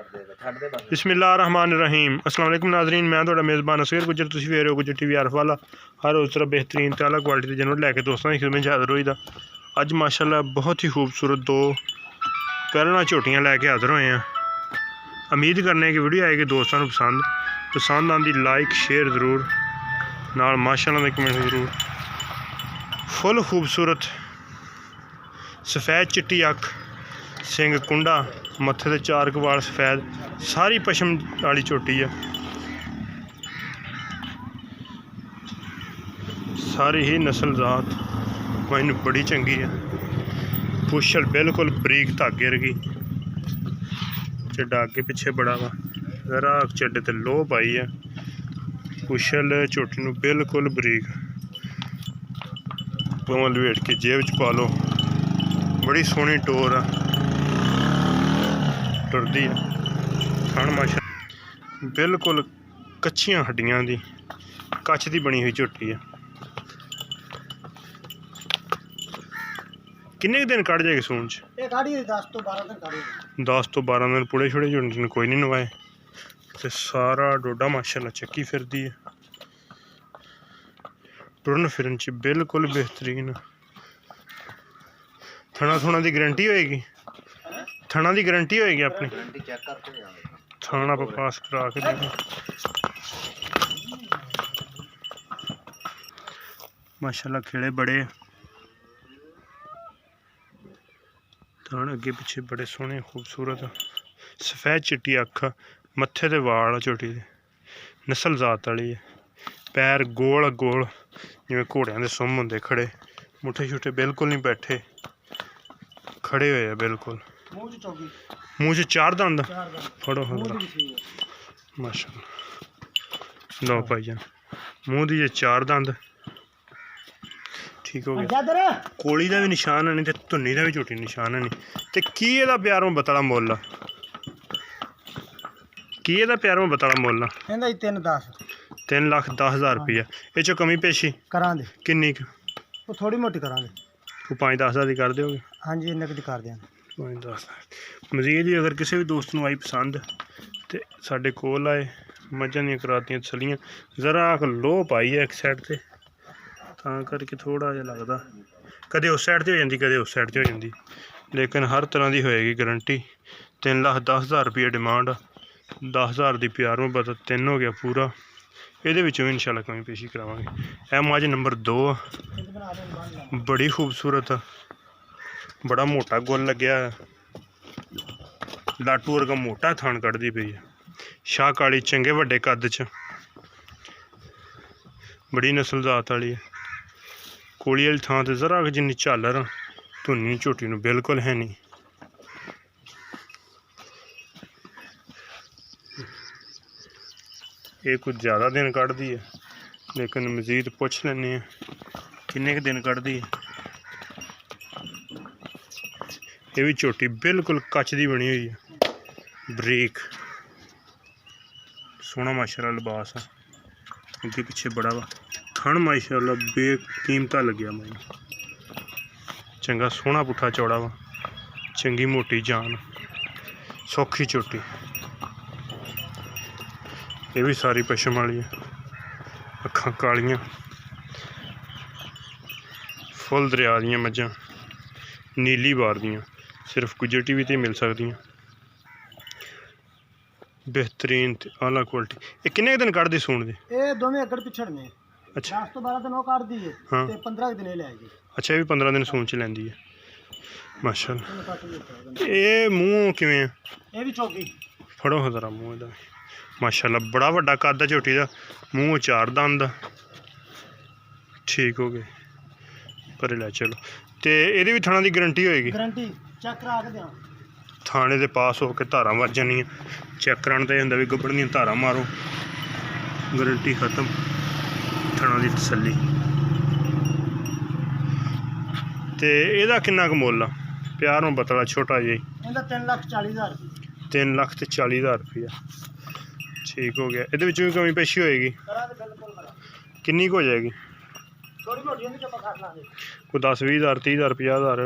बिस्मिल्लाहिर्रहमानिर्रहीम। अस्सलाम वालेकुम नाज़रीन, मैं थोड़ा मेज़बान अصغر गुजर, तुसीं वेख रहे हो गुजर टीवी आरफ वाला। हर रोज़ तरह बेहतरीन ते आला क्वालिटी के जानवर लैके दोस्तों की खिदमत हाज़र होई दा। अज माशाल्लाह बहुत ही खूबसूरत दो पैरना झोटियां लैके हाज़र होए हैं। उम्मीद करने की वीडियो आएगी दोस्तों को पसंद आंदी लाइक शेयर ज़रूर नाल माशाल्लाह में कमेंट ज़रूर। फुल खूबसूरत सफ़ेद चिट्टी अख सिंग कुंडा मत्थे ते चार कवाल सफ़ेद सारी पशम वाली झोटी है। सारी ही नस्ल जात मैनू बड़ी चंगी है। पुछल बिल्कुल बरीक धागे रगी, चड्डा अगे पिछे बड़ा वा जरा चड्डे ते लोह पाई है। पुछल झोटी नू बिल्कुल बरीक भावें लवेट के जेब च पा लो। बड़ी सोहनी टोर आ, टुरदी है। थण माशा बिल्कुल कच्चियां हड्डियां दी कच्च दी बनी हुई झोटी है। किन्ने दिन कढ़ जाएगी सून च? 10 तो 12 दिन कढ़ 10 तो 12 दिन पुड़े छुड़े झोटी कोई नहीं नवाए ते सारा डोडा माशाल्लाह चक्की फिरदी है। टुरन फिरन च बिल्कुल बेहतरीन। थना थुना दी गारंटी होएगी, थना दी गारंटी होएगी अपनी। थाना पर पास करा के देखो माशाल्लाह खेड़े बड़े थान अगे पिछे बड़े सोहने खूबसूरत। सफ़ेद चिट्टी अख मत्थे ते वाल झोटी दे नस्ल जात वाली है। पैर गोल गोल जिवें घोड़ियां दे सुम हुंदे खड़े, मुठे छुट्टे बिल्कुल नहीं बैठे, खड़े हुए हैं बिल्कुल। मूँह च चार दंद फड़ो माशाल्लाह। लो भाई जान मूँह दी चार दंद ठीक हो गया। कोली का भी निशान है नहीं तो धुन्नी का भी झोटी निशान है नहीं। तो की एदा प्यारों बतला मुल की एदा प्यारों बतला मुल 3,10,000 रुपया। ये चो कमी पेशी करा दे किन्नी थोड़ी मोटी करा दे 5-10 हज़ार की कर दोगे? हाँ जी इन्ने की कर देंगे। 5-10 मजीद भी अगर किसी भी दोस्त नू आई पसंद तो साढ़े कोल आए। मझां दियां करातियां तसलियां जरा लो पाई है एक साइड से तां करके थोड़ा जिहा लगदा कदे उस साइड से हो जाती कदे उस साइड से हो जाती, लेकिन हर तरह की होएगी गारंटी। 3,10,000 रुपया डिमांड, 10,000 की प्यारों बता 3 हो गया पूरा। ये भी इंशाल्लाह कमी पेशी करावांगे। यह मझ नंबर 2 बड़ी खूबसूरत, बड़ा मोटा गुल लग्या, लाटू वर्गा मोटा थान कढ़दी पई है। शाह काली चंगे वड्डे कद च बड़ी नस्ल जात वाली है। कोली वाली थां ते जरा जिन्नी झालर धुन्नी झोटी नू बिल्कुल है नहीं। ये कुछ ज़्यादा दिन कढ़दी है, लेकिन मजीद पुछ लैने किन्ने दिन कढ़दी है। ये भी झोटी बिल्कुल कच दी बनी हुई है, बरीक सोहना माशाल्लाह लिबास है। अगे पिछे बड़ा वा थण माशाल्लाह बेकीमता लग्या मैं चंगा सोहना पुट्ठा चौड़ा वा, चंगी मोटी जान सौखी झोटी। ये भी सारी पशम वाली है, अखां कालियां फुल दरिया दियां मझां नीली बार दियां सिर्फ गुज्जर टीवी ते मिल सकदियां। बेहतरीन आला क्वालिटी। ये किन्ने दिन कढ़दी सून दी? ये दोवें अगड़ पिछड़ ने। अच्छा 10 तो 12 दिन वो कढ़दी है ते 15 दिन लेगी। अच्छा ये भी 15 दिन सून च लैंदी है माशाल्लाह। ये मूँह किवें है? ये भी चौकी फड़ो जरा मूँह दा माशाल्लाह बड़ा वड्डा कद है झोटी दा। मूँह 4 दंद ठीक हो गए पर लै चलो। तो ये भी थाना की गारंटी होएगी? गारंटी चेक करा के दें थाने दे पास होकर धारा मर जानियां चेक कराने तो होंदा भी गब्बड़ दियां धारा मारो, गारंटी खत्म थाना की तसल्ली। तो यदा किन्ना क मुल आ प्यारों बतला छोटा जी? 3,40,000 3,40,000 रुपया ठीक हो गया। ये भी कमी पेशी होएगी किन्नी हो जाएगी? कोई 10-20 हज़ार 30 हज़ार 50 हज़ार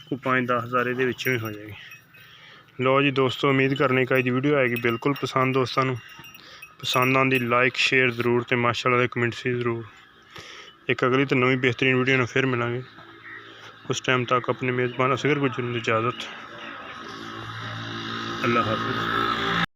कोई 5-10 हज़ार ये भी हो जाएगी। ਲਓ ਜੀ ਦੋਸਤੋ, ਉਮੀਦ ਕਰਨੇ ਕਿ ਅੱਜ ਵੀਡੀਓ ਆਏਗੀ ਬਿਲਕੁਲ ਪਸੰਦ। ਦੋਸਤਾਂ ਨੂੰ ਪਸੰਦ ਆਉਂਦੀ ਲਾਈਕ ਸ਼ੇਅਰ ਜ਼ਰੂਰ ਤੇ ਮਾਸ਼ਾਅੱਲਾ ਦੇ ਕਮੈਂਟ ਸੀ ਜ਼ਰੂਰ। ਇੱਕ ਅਗਲੀ ਤੇ ਨਵੀਂ ਬਿਹਤਰੀਨ ਵੀਡੀਓ ਨਾਲ ਫਿਰ ਮਿਲਾਂਗੇ। ਉਸ ਟਾਈਮ ਤੱਕ ਆਪਣੇ ਮੇਜ਼ਬਾਨ ਅਸਗਰ ਗੁੱਜਰ ਨੂੰ ਇਜਾਜ਼ਤ। ਅੱਲਾ ਹਾਫਿਜ਼।